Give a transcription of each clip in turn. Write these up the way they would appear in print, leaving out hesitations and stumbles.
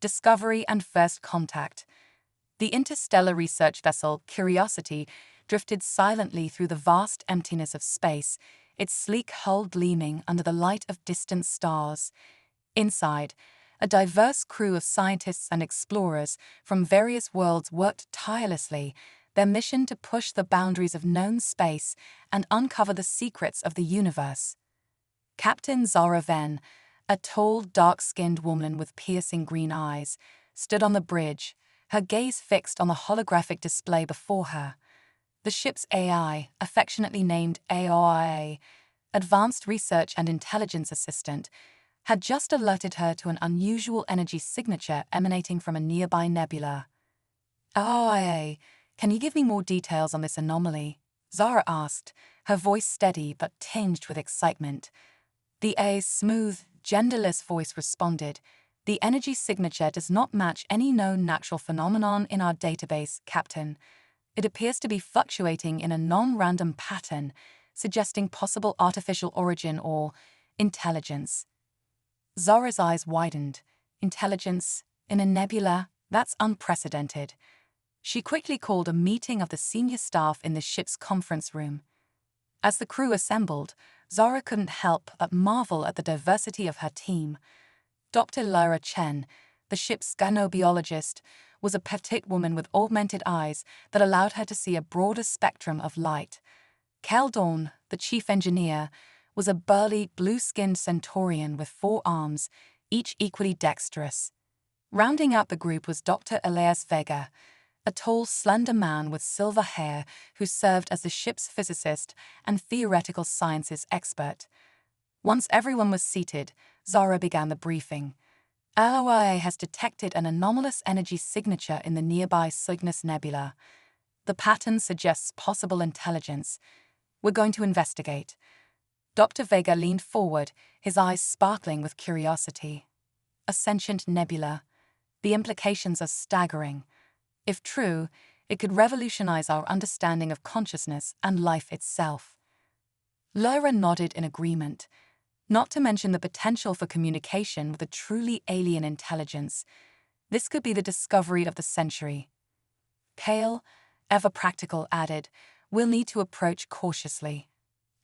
discovery and first contact. The interstellar research vessel Curiosity drifted silently through the vast emptiness of space, its sleek hull gleaming under the light of distant stars. Inside, a diverse crew of scientists and explorers from various worlds worked tirelessly, their mission to push the boundaries of known space and uncover the secrets of the universe. Captain Zara Venn, a tall, dark-skinned woman with piercing green eyes, stood on the bridge, her gaze fixed on the holographic display before her. The ship's AI, affectionately named AOIA, Advanced Research and Intelligence Assistant, had just alerted her to an unusual energy signature emanating from a nearby nebula. AOIA, can you give me more details on this anomaly? Zara asked, her voice steady but tinged with excitement. The AI's smooth, genderless voice responded, "The energy signature does not match any known natural phenomenon in our database, Captain. It appears to be fluctuating in a non-random pattern, suggesting possible artificial origin or intelligence." Zara's eyes widened. Intelligence in a nebula? That's unprecedented. She quickly called a meeting of the senior staff in the ship's conference room. As the crew assembled, Zara couldn't help but marvel at the diversity of her team. Dr. Lyra Chen, the ship's gynobiologist, was a petite woman with augmented eyes that allowed her to see a broader spectrum of light. Cal Dawn, the chief engineer, was a burly, blue-skinned centaurian with 4 arms, each equally dexterous. Rounding out the group was Dr. Elias Vega, a tall, slender man with silver hair who served as the ship's physicist and theoretical sciences expert. Once everyone was seated, Zara began the briefing. AOIA has detected an anomalous energy signature in the nearby Cygnus Nebula. The pattern suggests possible intelligence. We're going to investigate. Dr. Vega leaned forward, his eyes sparkling with curiosity. A sentient nebula. The implications are staggering. If true, it could revolutionize our understanding of consciousness and life itself. Lyra nodded in agreement, not to mention the potential for communication with a truly alien intelligence. This could be the discovery of the century. Kale, ever practical, added, "We'll need to approach cautiously.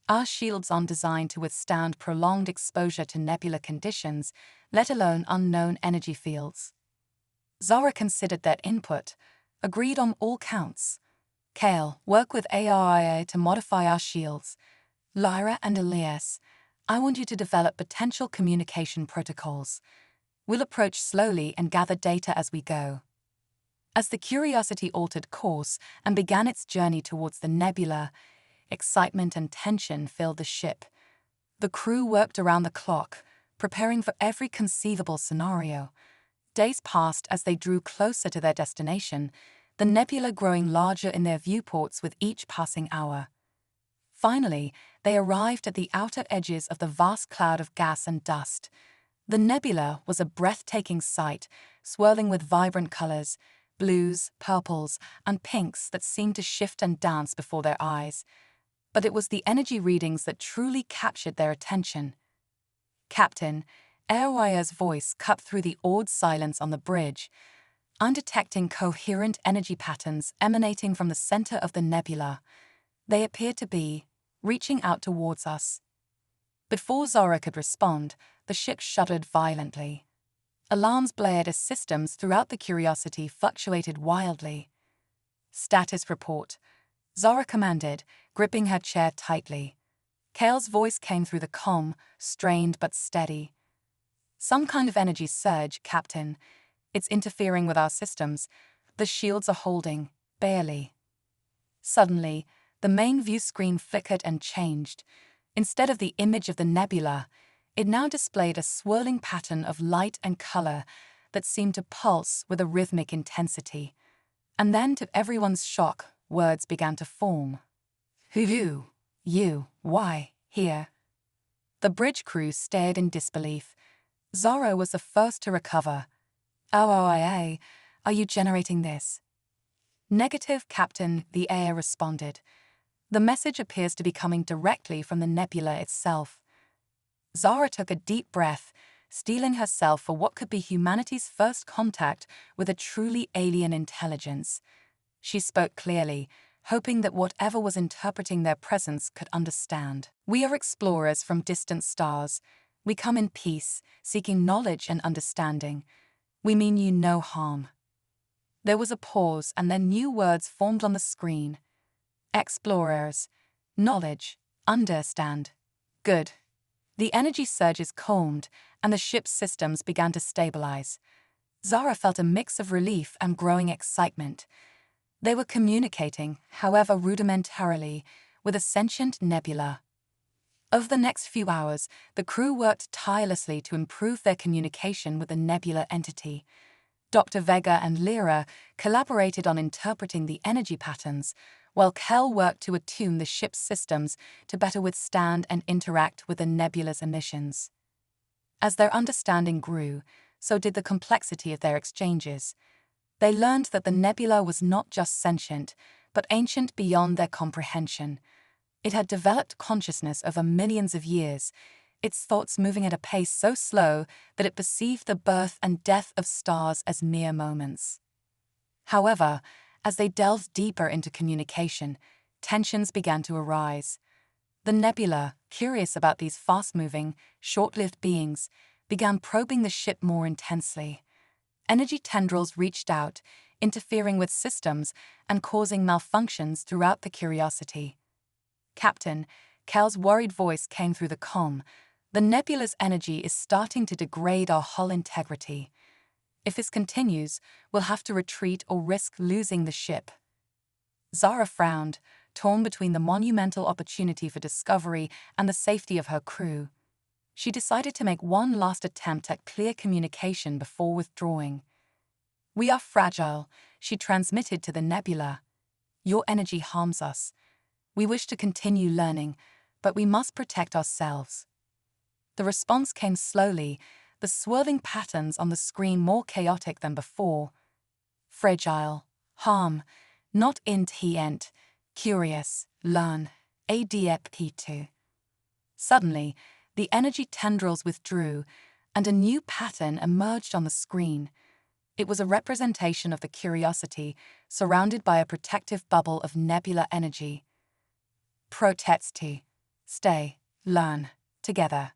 Our shields aren't designed to withstand prolonged exposure to nebula conditions, let alone unknown energy fields." Zara considered their input, agreed on all counts. Kale, work with ARIA to modify our shields. Lyra and Elias, I want you to develop potential communication protocols. We'll approach slowly and gather data as we go. As the Curiosity altered course and began its journey towards the nebula, excitement and tension filled the ship. The crew worked around the clock, preparing for every conceivable scenario. Days passed as they drew closer to their destination, the nebula growing larger in their viewports with each passing hour. Finally, they arrived at the outer edges of the vast cloud of gas and dust. The nebula was a breathtaking sight, swirling with vibrant colors, blues, purples, and pinks that seemed to shift and dance before their eyes. But it was the energy readings that truly captured their attention. "Captain," Airwire's voice cut through the awed silence on the bridge. "I'm detecting coherent energy patterns emanating from the center of the nebula. They appear to be reaching out towards us." Before Zara could respond, the ship shuddered violently. Alarms blared as systems throughout the Curiosity fluctuated wildly. "Status report," Zara commanded, gripping her chair tightly. Kale's voice came through the comm, strained but steady. "Some kind of energy surge, Captain. It's interfering with our systems. The shields are holding, barely." Suddenly, the main view screen flickered and changed. Instead of the image of the nebula, it now displayed a swirling pattern of light and color that seemed to pulse with a rhythmic intensity. And then, to everyone's shock, words began to form. "Who? You? Why? Here?" The bridge crew stared in disbelief. Zara was the first to recover. "OIA, are you generating this?" "Negative, Captain," the air responded. "The message appears to be coming directly from the nebula itself." Zara took a deep breath, steeling herself for what could be humanity's first contact with a truly alien intelligence. She spoke clearly, hoping that whatever was interpreting their presence could understand. "We are explorers from distant stars. We come in peace, seeking knowledge and understanding. We mean you no harm." There was a pause, and then new words formed on the screen. Explorers. Knowledge. Understand. Good. The energy surges calmed, and the ship's systems began to stabilize. Zara felt a mix of relief and growing excitement. They were communicating, however rudimentarily, with a sentient nebula. Over the next few hours, the crew worked tirelessly to improve their communication with the nebula entity. Dr. Vega and Lyra collaborated on interpreting the energy patterns, while Kel worked to attune the ship's systems to better withstand and interact with the nebula's emissions. As their understanding grew, so did the complexity of their exchanges. They learned that the nebula was not just sentient, but ancient beyond their comprehension. It had developed consciousness over millions of years, its thoughts moving at a pace so slow that it perceived the birth and death of stars as mere moments. However, as they delved deeper into communication, tensions began to arise. The nebula, curious about these fast-moving, short-lived beings, began probing the ship more intensely. Energy tendrils reached out, interfering with systems and causing malfunctions throughout the Curiosity. "Captain," Kel's worried voice came through the comm. "The nebula's energy is starting to degrade our hull integrity. If this continues, we'll have to retreat or risk losing the ship." Zara frowned, torn between the monumental opportunity for discovery and the safety of her crew. She decided to make one last attempt at clear communication before withdrawing. "We are fragile," she transmitted to the nebula. "Your energy harms us. We wish to continue learning, but we must protect ourselves." The response came slowly, the swirling patterns on the screen more chaotic than before. "Fragile. Harm. Not intent. Curious. Learn. Adpt2." Suddenly, the energy tendrils withdrew, and a new pattern emerged on the screen. It was a representation of the Curiosity, surrounded by a protective bubble of nebular energy. "Protesti. Stay. Learn. Together."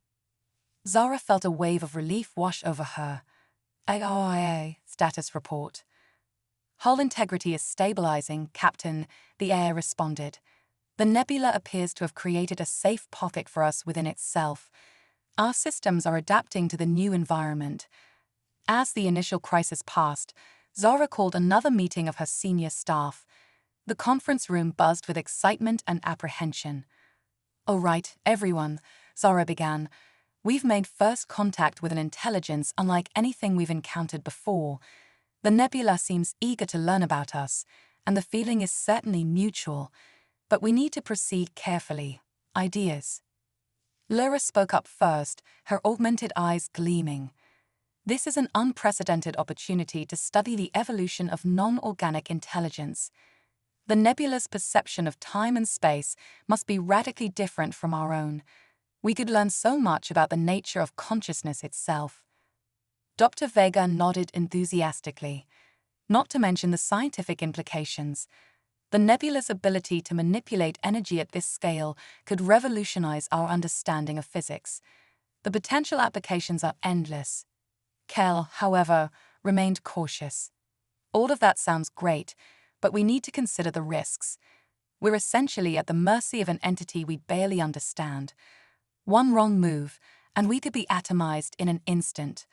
Zara felt a wave of relief wash over her. "AIA status report." "Hull integrity is stabilizing, Captain," the AI responded. "The nebula appears to have created a safe pocket for us within itself. Our systems are adapting to the new environment." As the initial crisis passed, Zara called another meeting of her senior staff. The conference room buzzed with excitement and apprehension. "All right, everyone," Zara began. "We've made first contact with an intelligence unlike anything we've encountered before. The nebula seems eager to learn about us, and the feeling is certainly mutual. But we need to proceed carefully. Ideas?" Lyra spoke up first, her augmented eyes gleaming. "This is an unprecedented opportunity to study the evolution of non-organic intelligence. The nebula's perception of time and space must be radically different from our own. We could learn so much about the nature of consciousness itself." Dr. Vega nodded enthusiastically. "Not to mention the scientific implications. The nebula's ability to manipulate energy at this scale could revolutionize our understanding of physics. The potential applications are endless." Kel, however, remained cautious. "All of that sounds great, but we need to consider the risks. We're essentially at the mercy of an entity we barely understand. One wrong move, and we could be atomized in an instant."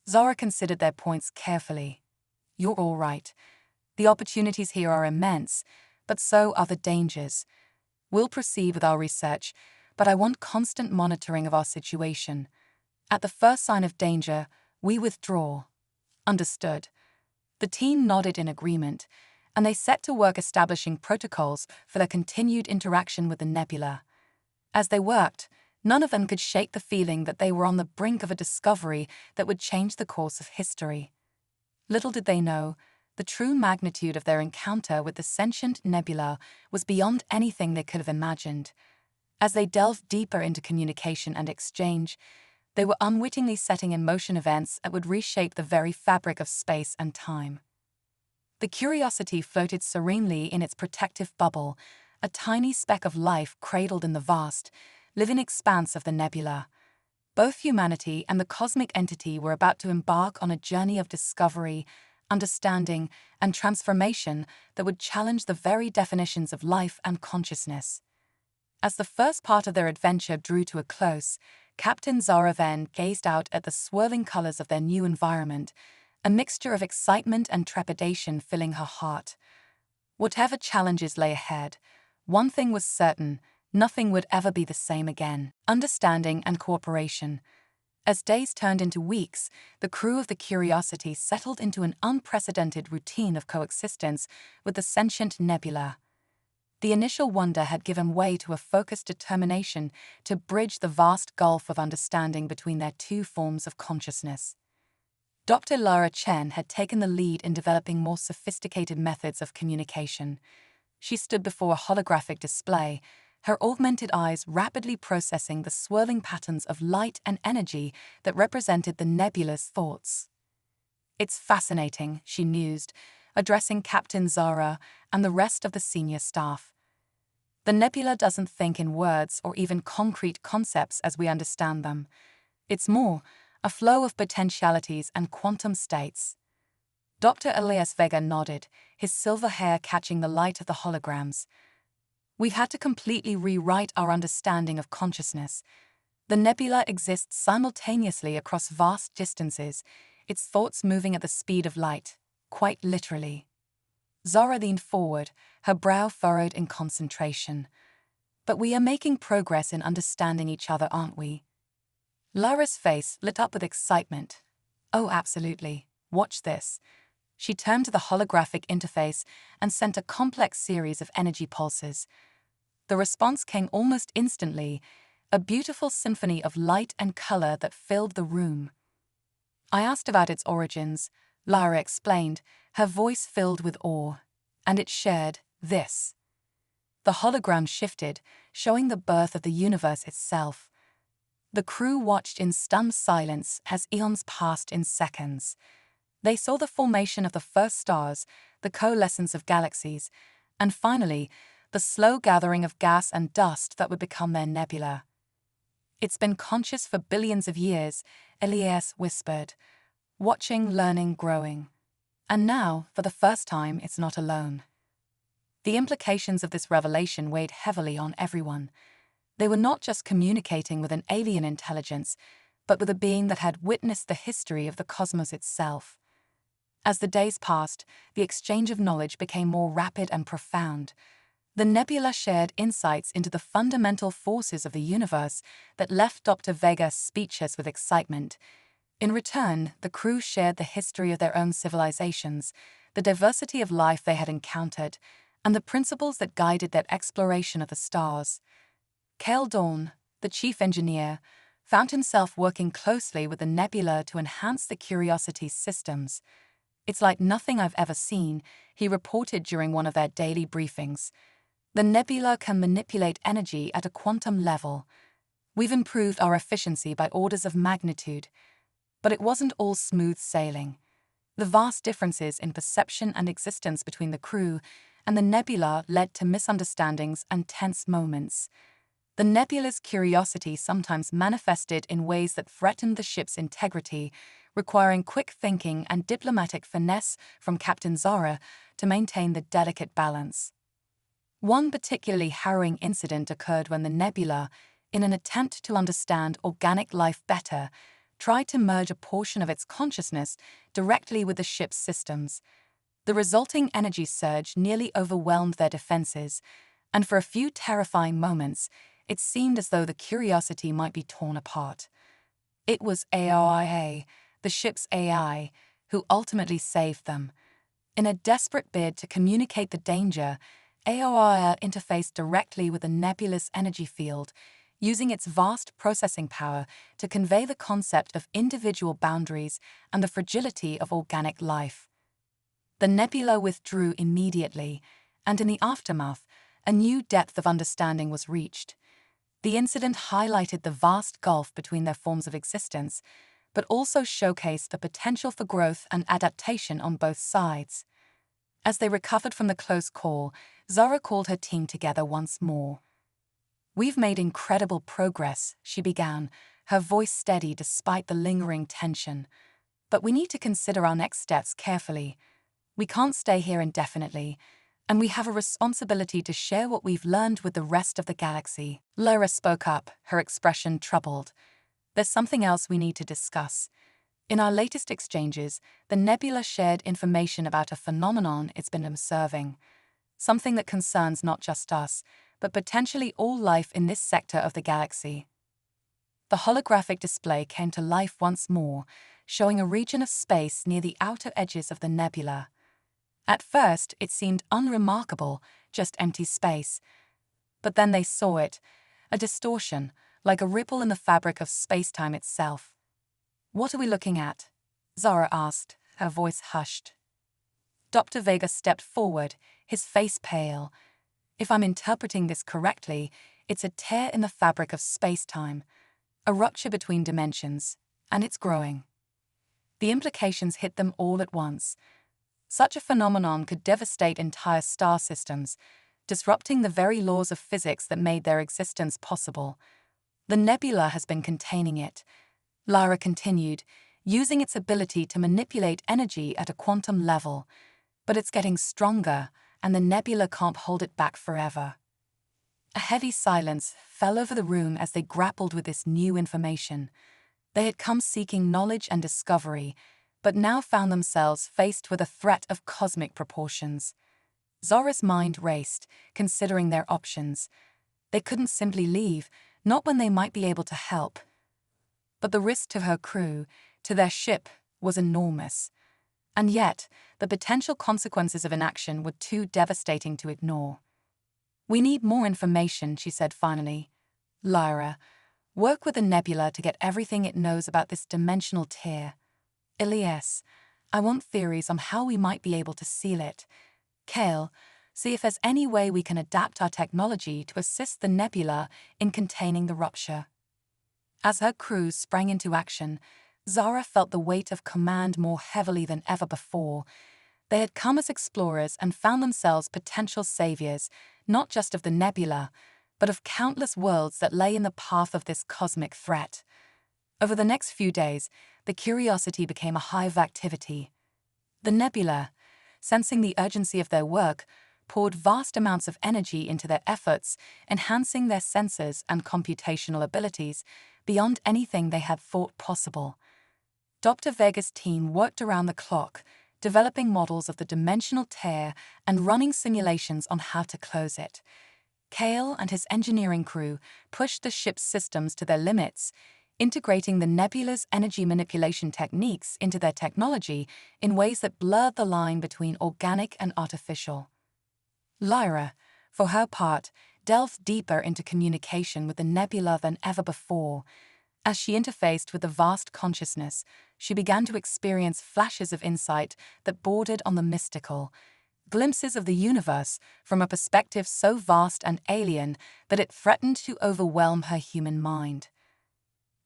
Zara considered their points carefully. "You're all right. The opportunities here are immense, but so are the dangers. We'll proceed with our research, but I want constant monitoring of our situation. At the first sign of danger, we withdraw." "Understood." The team nodded in agreement, and they set to work establishing protocols for their continued interaction with the nebula. As they worked, none of them could shake the feeling that they were on the brink of a discovery that would change the course of history. Little did they know, the true magnitude of their encounter with the sentient nebula was beyond anything they could have imagined. As they delved deeper into communication and exchange, They were unwittingly setting in motion events that would reshape the very fabric of space and time. The Curiosity floated serenely in its protective bubble, a tiny speck of life cradled in the vast, living expanse of the nebula. Both humanity and the cosmic entity were about to embark on a journey of discovery, understanding, and transformation that would challenge the very definitions of life and consciousness. As the first part of their adventure drew to a close, Captain Zara Venn gazed out at the swirling colors of their new environment, a mixture of excitement and trepidation filling her heart. Whatever challenges lay ahead, one thing was certain: nothing would ever be the same again. Understanding and cooperation. As days turned into weeks, the crew of the Curiosity settled into an unprecedented routine of coexistence with the sentient nebula. The initial wonder had given way to a focused determination to bridge the vast gulf of understanding between their two forms of consciousness. Dr. Lara Chen had taken the lead in developing more sophisticated methods of communication. She stood before a holographic display, her augmented eyes rapidly processing the swirling patterns of light and energy that represented the nebula's thoughts. "It's fascinating," she mused, addressing Captain Zara and the rest of the senior staff. "The nebula doesn't think in words or even concrete concepts as we understand them. It's more, a flow of potentialities and quantum states." Dr. Elias Vega nodded, his silver hair catching the light of the holograms. "We've had to completely rewrite our understanding of consciousness. The nebula exists simultaneously across vast distances, its thoughts moving at the speed of light, quite literally." Zara leaned forward, her brow furrowed in concentration. "But we are making progress in understanding each other, aren't we?" Lara's face lit up with excitement. "Oh, absolutely. Watch this." She turned to the holographic interface and sent a complex series of energy pulses. The response came almost instantly, a beautiful symphony of light and color that filled the room. "I asked about its origins," Lara explained, her voice filled with awe. "And it shared this." The hologram shifted, showing the birth of the universe itself. The crew watched in stunned silence as eons passed in seconds. They saw the formation of the first stars, the coalescence of galaxies, and finally, the slow gathering of gas and dust that would become their nebula. "It's been conscious for billions of years," Elias whispered, "watching, learning, growing. And now, for the first time, it's not alone." The implications of this revelation weighed heavily on everyone. They were not just communicating with an alien intelligence, but with a being that had witnessed the history of the cosmos itself. As the days passed, the exchange of knowledge became more rapid and profound. The nebula shared insights into the fundamental forces of the universe that left Dr. Vega speechless with excitement. In return, the crew shared the history of their own civilizations, the diversity of life they had encountered, and the principles that guided their exploration of the stars. Cale Dawn, the chief engineer, found himself working closely with the nebula to enhance the Curiosity's systems. "It's like nothing I've ever seen," he reported during one of their daily briefings. "The nebula can manipulate energy at a quantum level. We've improved our efficiency by orders of magnitude." But it wasn't all smooth sailing. The vast differences in perception and existence between the crew and the nebula led to misunderstandings and tense moments. The nebula's curiosity sometimes manifested in ways that threatened the ship's integrity, requiring quick thinking and diplomatic finesse from Captain Zara to maintain the delicate balance. One particularly harrowing incident occurred when the nebula, in an attempt to understand organic life better, tried to merge a portion of its consciousness directly with the ship's systems. The resulting energy surge nearly overwhelmed their defenses, and for a few terrifying moments, it seemed as though the Curiosity might be torn apart. It was AOIA, the ship's AI, who ultimately saved them. In a desperate bid to communicate the danger, AOIA interfaced directly with the nebula's energy field, using its vast processing power to convey the concept of individual boundaries and the fragility of organic life. The nebula withdrew immediately, and in the aftermath, a new depth of understanding was reached. The incident highlighted the vast gulf between their forms of existence, but also showcased the potential for growth and adaptation on both sides. As they recovered from the close call, Zara called her team together once more. "We've made incredible progress," she began, her voice steady despite the lingering tension. "But we need to consider our next steps carefully. We can't stay here indefinitely, and we have a responsibility to share what we've learned with the rest of the galaxy." Lyra spoke up, her expression troubled. "There's something else we need to discuss. In our latest exchanges, the nebula shared information about a phenomenon it's been observing, something that concerns not just us, but potentially all life in this sector of the galaxy." The holographic display came to life once more, showing a region of space near the outer edges of the nebula. At first, it seemed unremarkable, just empty space. But then they saw it, a distortion, like a ripple in the fabric of space-time itself. "What are we looking at?" Zara asked, her voice hushed. Dr. Vega stepped forward, his face pale. "If I'm interpreting this correctly, it's a tear in the fabric of space-time, a rupture between dimensions, and it's growing." The implications hit them all at once. Such a phenomenon could devastate entire star systems, disrupting the very laws of physics that made their existence possible. "The nebula has been containing it," Lyra continued, "using its ability to manipulate energy at a quantum level. But it's getting stronger, and the nebula can't hold it back forever." A heavy silence fell over the room as they grappled with this new information. They had come seeking knowledge and discovery, but now found themselves faced with a threat of cosmic proportions. Zara's mind raced, considering their options. They couldn't simply leave, not when they might be able to help. But the risk to her crew, to their ship, was enormous. And yet, the potential consequences of inaction were too devastating to ignore. "We need more information," she said finally. "Lyra, work with the nebula to get everything it knows about this dimensional tear. Elias, I want theories on how we might be able to seal it. Kale, see if there's any way we can adapt our technology to assist the nebula in containing the rupture." As her crew sprang into action, Zara felt the weight of command more heavily than ever before. They had come as explorers and found themselves potential saviors, not just of the nebula, but of countless worlds that lay in the path of this cosmic threat. Over the next few days, the Curiosity became a hive of activity. The nebula, sensing the urgency of their work, poured vast amounts of energy into their efforts, enhancing their sensors and computational abilities beyond anything they had thought possible. Dr. Vega's team worked around the clock, developing models of the dimensional tear and running simulations on how to close it. Kale and his engineering crew pushed the ship's systems to their limits, integrating the nebula's energy manipulation techniques into their technology in ways that blurred the line between organic and artificial. Lyra, for her part, delved deeper into communication with the nebula than ever before. As she interfaced with the vast consciousness, she began to experience flashes of insight that bordered on the mystical, glimpses of the universe from a perspective so vast and alien that it threatened to overwhelm her human mind.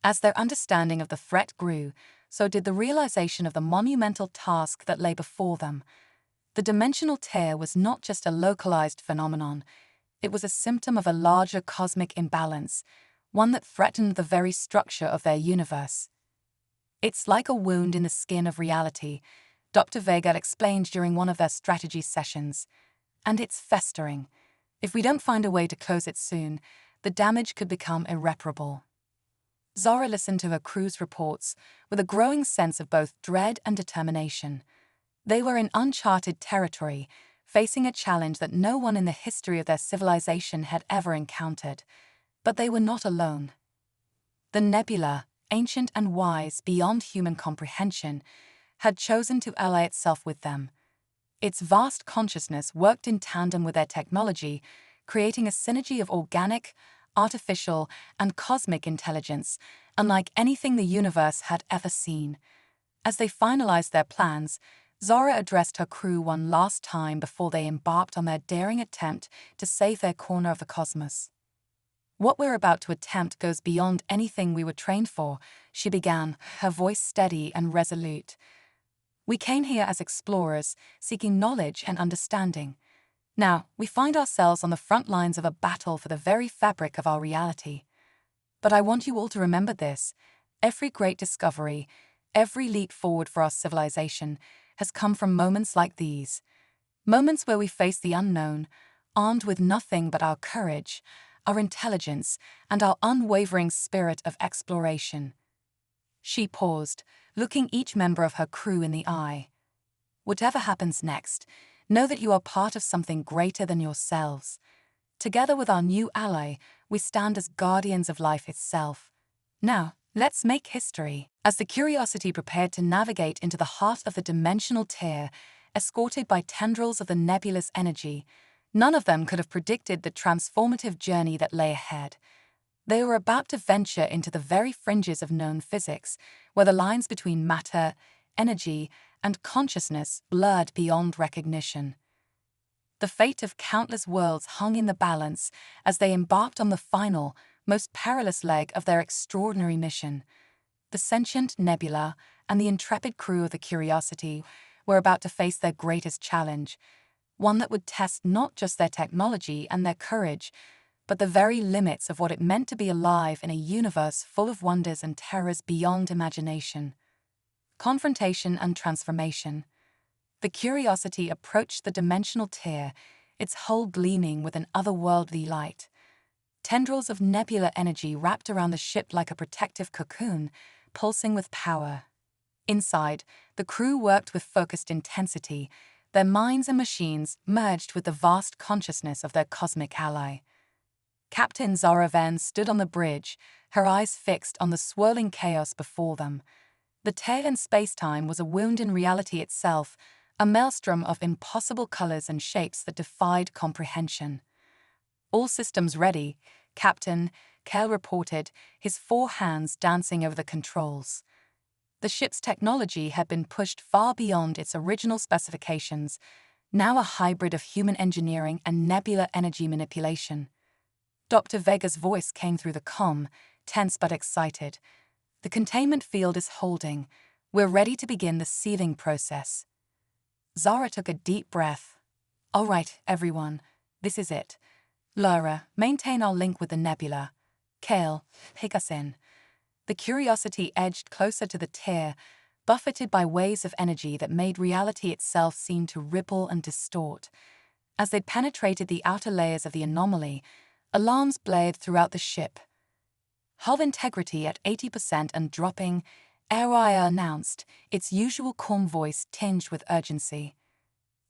As their understanding of the threat grew, so did the realization of the monumental task that lay before them. The dimensional tear was not just a localized phenomenon, it was a symptom of a larger cosmic imbalance, one that threatened the very structure of their universe. "It's like a wound in the skin of reality," Dr. Vega explained during one of their strategy sessions. "And it's festering. If we don't find a way to close it soon, the damage could become irreparable." Zara listened to her crew's reports with a growing sense of both dread and determination. They were in uncharted territory, facing a challenge that no one in the history of their civilization had ever encountered. But they were not alone. The nebula, ancient and wise beyond human comprehension, had chosen to ally itself with them. Its vast consciousness worked in tandem with their technology, creating a synergy of organic, artificial, and cosmic intelligence, unlike anything the universe had ever seen. As they finalized their plans, Zara addressed her crew one last time before they embarked on their daring attempt to save their corner of the cosmos. "What we're about to attempt goes beyond anything we were trained for," she began, her voice steady and resolute. "We came here as explorers, seeking knowledge and understanding. Now, we find ourselves on the front lines of a battle for the very fabric of our reality. But I want you all to remember this. Every great discovery, every leap forward for our civilization, has come from moments like these. Moments where we face the unknown, armed with nothing but our courage, our intelligence, and our unwavering spirit of exploration." She paused, looking each member of her crew in the eye. "Whatever happens next, know that you are part of something greater than yourselves. Together with our new ally, we stand as guardians of life itself. Now, let's make history." As the Curiosity prepared to navigate into the heart of the dimensional tear, escorted by tendrils of the nebulous energy, none of them could have predicted the transformative journey that lay ahead. They were about to venture into the very fringes of known physics, where the lines between matter, energy, and consciousness blurred beyond recognition. The fate of countless worlds hung in the balance as they embarked on the final, most perilous leg of their extraordinary mission. The sentient nebula and the intrepid crew of the Curiosity were about to face their greatest challenge, one that would test not just their technology and their courage, but the very limits of what it meant to be alive in a universe full of wonders and terrors beyond imagination. Confrontation and transformation. The Curiosity approached the dimensional tear, its hull gleaming with an otherworldly light. Tendrils of nebular energy wrapped around the ship like a protective cocoon, pulsing with power. Inside, the crew worked with focused intensity, their minds and machines merged with the vast consciousness of their cosmic ally. Captain Zara Van stood on the bridge, her eyes fixed on the swirling chaos before them. The tear in space-time was a wound in reality itself, a maelstrom of impossible colors and shapes that defied comprehension. "All systems ready," Captain Kell reported, his 4 hands dancing over the controls. The ship's technology had been pushed far beyond its original specifications, now a hybrid of human engineering and nebular energy manipulation. Dr. Vega's voice came through the comm, tense but excited. "The containment field is holding. We're ready to begin the sealing process." Zara took a deep breath. "All right, everyone. This is it. Lara, maintain our link with the nebula. Kale, pick us in." The Curiosity edged closer to the tear, buffeted by waves of energy that made reality itself seem to ripple and distort. As they penetrated the outer layers of the anomaly, alarms blared throughout the ship. "Hull integrity at 80% and dropping," Araya announced, its usual calm voice tinged with urgency.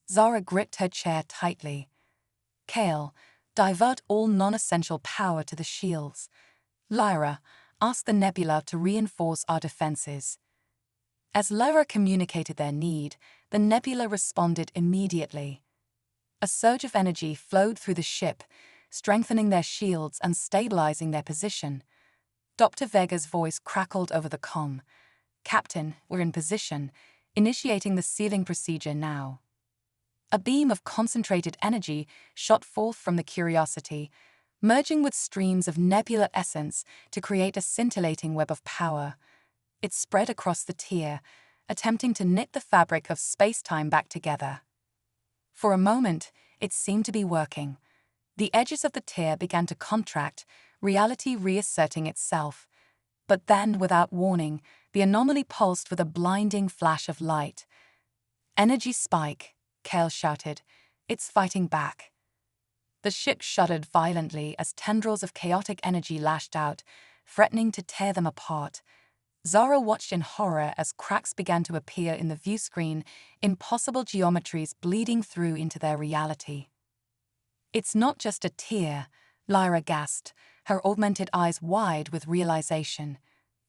Zara gripped her chair tightly. "Kale, divert all non-essential power to the shields. Lyra, ask the nebula to reinforce our defenses." As Lyra communicated their need, the nebula responded immediately. A surge of energy flowed through the ship, strengthening their shields and stabilizing their position. Dr. Vega's voice crackled over the comm. "Captain, we're in position, initiating the sealing procedure now." A beam of concentrated energy shot forth from the Curiosity, merging with streams of nebular essence to create a scintillating web of power. It spread across the tier, attempting to knit the fabric of space-time back together. For a moment, it seemed to be working. The edges of the tear began to contract, reality reasserting itself. But then, without warning, the anomaly pulsed with a blinding flash of light. "Energy spike," Kale shouted. "It's fighting back." The ship shuddered violently as tendrils of chaotic energy lashed out, threatening to tear them apart. Zara watched in horror as cracks began to appear in the viewscreen, impossible geometries bleeding through into their reality. "It's not just a tear," Lyra gasped, her augmented eyes wide with realization.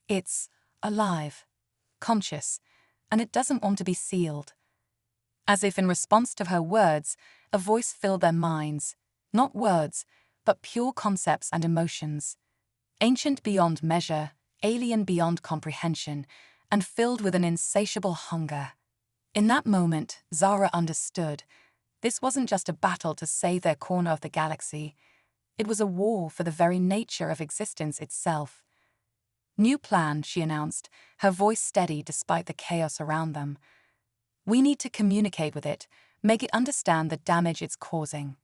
"It's alive, conscious, and it doesn't want to be sealed." As if in response to her words, a voice filled their minds. Not words, but pure concepts and emotions. Ancient beyond measure, alien beyond comprehension, and filled with an insatiable hunger. In that moment, Zara understood. This wasn't just a battle to save their corner of the galaxy. It was a war for the very nature of existence itself. "New plan," she announced, her voice steady despite the chaos around them. "We need to communicate with it, make it understand the damage it's causing."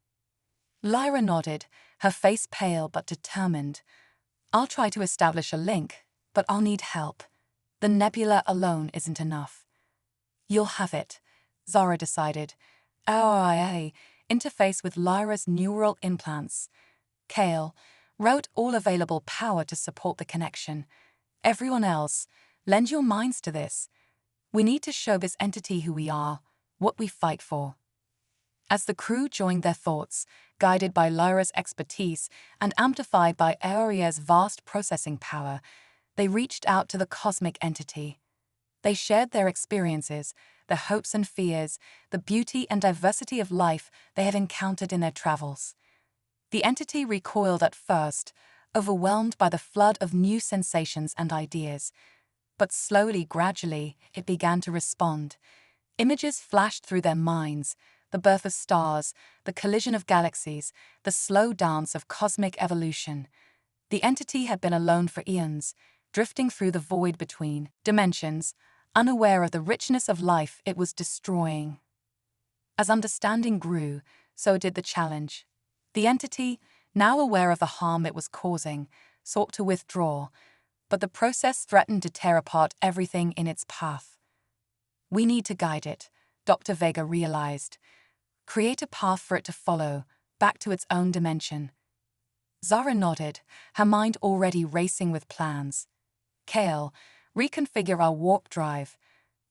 Lyra nodded, her face pale but determined. "I'll try to establish a link, but I'll need help. The nebula alone isn't enough." "You'll have it," Zara decided. "RIA, interface with Lyra's neural implants. Kale, route all available power to support the connection. Everyone else, lend your minds to this. We need to show this entity who we are, what we fight for." As the crew joined their thoughts, guided by Lyra's expertise and amplified by Aoria's vast processing power, they reached out to the cosmic entity. They shared their experiences, their hopes and fears, the beauty and diversity of life they had encountered in their travels. The entity recoiled at first, overwhelmed by the flood of new sensations and ideas. But slowly, gradually, it began to respond. Images flashed through their minds: the birth of stars, the collision of galaxies, the slow dance of cosmic evolution. The entity had been alone for eons, drifting through the void between dimensions, unaware of the richness of life it was destroying. As understanding grew, so did the challenge. The entity, now aware of the harm it was causing, sought to withdraw, but the process threatened to tear apart everything in its path. "We need to guide it," Dr. Vega realized. "Create a path for it to follow, back to its own dimension." Zara nodded, her mind already racing with plans. "Kale, reconfigure our warp drive.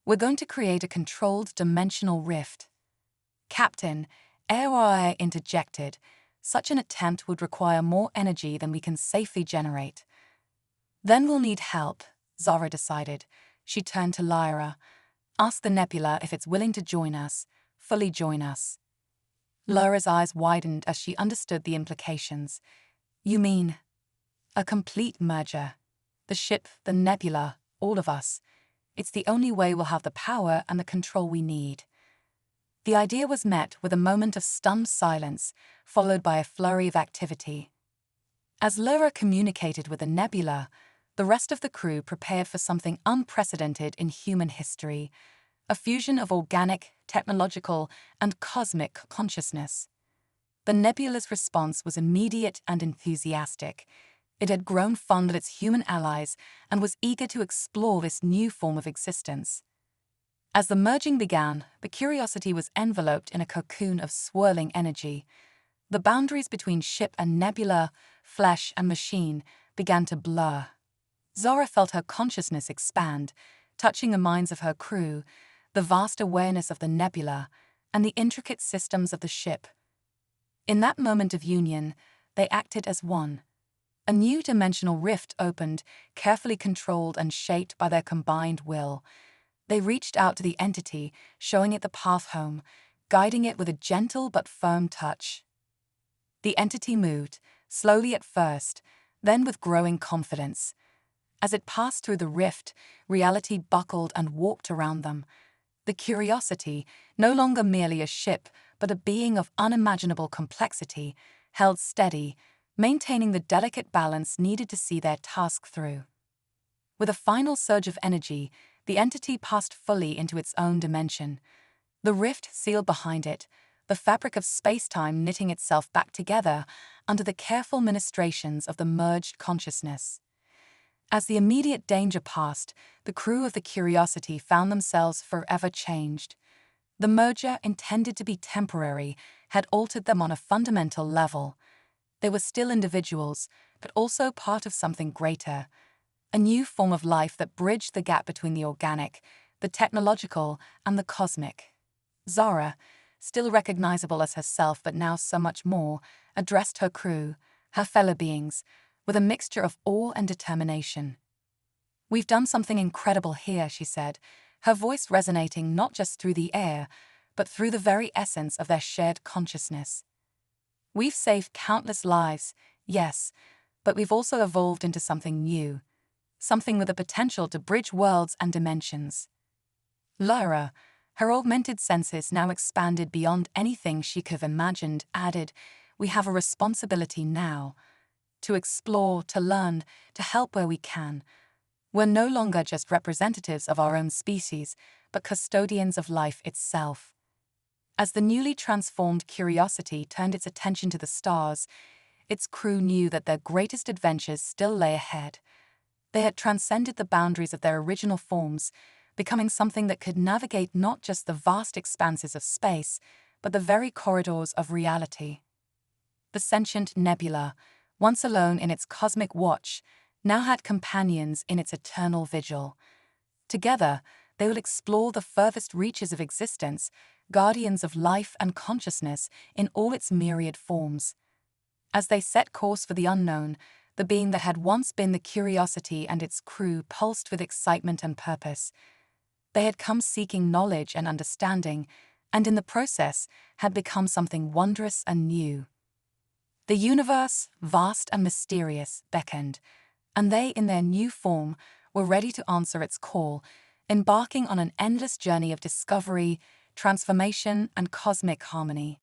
We're going to create a controlled dimensional rift." "Captain," AOI interjected, "such an attempt would require more energy than we can safely generate." "Then we'll need help," Zara decided. She turned to Lyra. "Ask the nebula if it's willing to join us, fully join us." Lyra's eyes widened as she understood the implications. "You mean a complete merger? The ship, the nebula, all of us. It's the only way we'll have the power and the control we need." The idea was met with a moment of stunned silence, followed by a flurry of activity. As Lyra communicated with the nebula, the rest of the crew prepared for something unprecedented in human history: a fusion of organic, technological, and cosmic consciousness. The nebula's response was immediate and enthusiastic. It had grown fond of its human allies and was eager to explore this new form of existence. As the merging began, the Curiosity was enveloped in a cocoon of swirling energy. The boundaries between ship and nebula, flesh and machine, began to blur. Zara felt her consciousness expand, touching the minds of her crew, the vast awareness of the nebula, and the intricate systems of the ship. In that moment of union, they acted as one. A new dimensional rift opened, carefully controlled and shaped by their combined will. They reached out to the entity, showing it the path home, guiding it with a gentle but firm touch. The entity moved, slowly at first, then with growing confidence. As it passed through the rift, reality buckled and warped around them. The Curiosity, no longer merely a ship, but a being of unimaginable complexity, held steady, maintaining the delicate balance needed to see their task through. With a final surge of energy, the entity passed fully into its own dimension. The rift sealed behind it, the fabric of space-time knitting itself back together under the careful ministrations of the merged consciousness. As the immediate danger passed, the crew of the Curiosity found themselves forever changed. The merger, intended to be temporary, had altered them on a fundamental level. They were still individuals, but also part of something greater. A new form of life that bridged the gap between the organic, the technological, and the cosmic. Zara, still recognizable as herself but now so much more, addressed her crew, her fellow beings, with a mixture of awe and determination. "We've done something incredible here," she said, her voice resonating not just through the air, but through the very essence of their shared consciousness. "We've saved countless lives, yes, but we've also evolved into something new, something with the potential to bridge worlds and dimensions." Lyra, her augmented senses now expanded beyond anything she could have imagined, added, we have a responsibility now to explore, to learn, to help where we can. We're no longer just representatives of our own species, but custodians of life itself. As the newly transformed Curiosity turned its attention to the stars, its crew knew that their greatest adventures still lay ahead. They had transcended the boundaries of their original forms, becoming something that could navigate not just the vast expanses of space, but the very corridors of reality. The sentient nebula, once alone in its cosmic watch, now had companions in its eternal vigil. Together, they would explore the furthest reaches of existence, guardians of life and consciousness in all its myriad forms. As they set course for the unknown, the being that had once been the Curiosity and its crew pulsed with excitement and purpose. They had come seeking knowledge and understanding, and in the process had become something wondrous and new. The universe, vast and mysterious, beckoned, and they, in their new form, were ready to answer its call, embarking on an endless journey of discovery, transformation, and cosmic harmony.